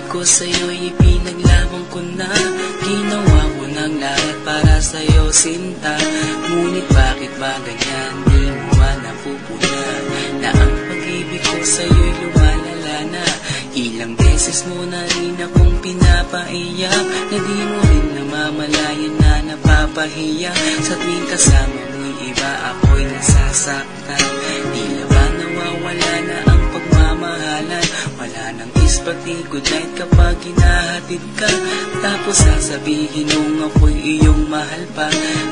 ko sa'yo'y ipinaglaban ko na. Ginawa ko ng lahat para sa'yo, sinta. Ngunit bakit ba ganyan? Di mo ba napupuna na ang pag-ibig ko sa'yo'y lumalala na? Ilang beses mo na rin akong pinapaiyak, na di mo rin namamalayan na napapahiya. Sa tuwing kasama mo'y iba, ako'y nasasaktan. Tila ba nawawala na ang pagmamahalan? Wala nang pati good night kapag hinahatid ka. Tapos sasabihin nung ako'y iyong mahal pa.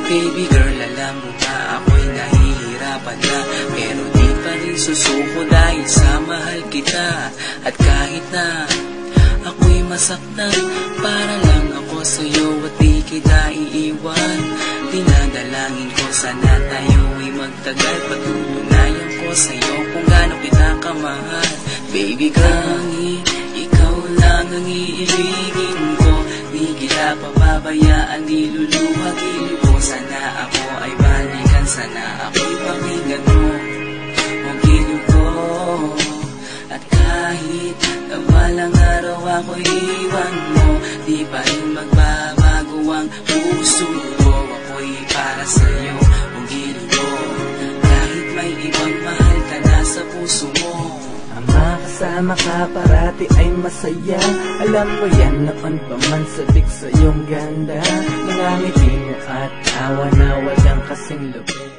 Baby girl, alam mo ba ako'y nahihirapan na, pero di pa rin susuko dahil sa mahal kita. At kahit na ako'y masaktan, para lang ako sa'yo at di kita iiwan. Dinadalangin ko sana tayo'y magtagal, patutunayan ko sa'yo kung gaano kita kamahal. Baby girl, ikaw lang ang iibigin ko. Di kita papabayaan, di luluhagin ko. Sana ako ay balikan, sana ako'y pakinggan mo ang giliw ko. At kahit na walang araw ako'y iwan mo, di pa rin magbabago ang puso ko. Ako'y para sa'yo ang giliw ko, kahit may ibang mahal ka na sa puso mo. Makasama ka parati ay masaya. Alam mo yan, noon pa man sabik sa iyong ganda. Mga ngiti mo at tawa na walang kasing lubid.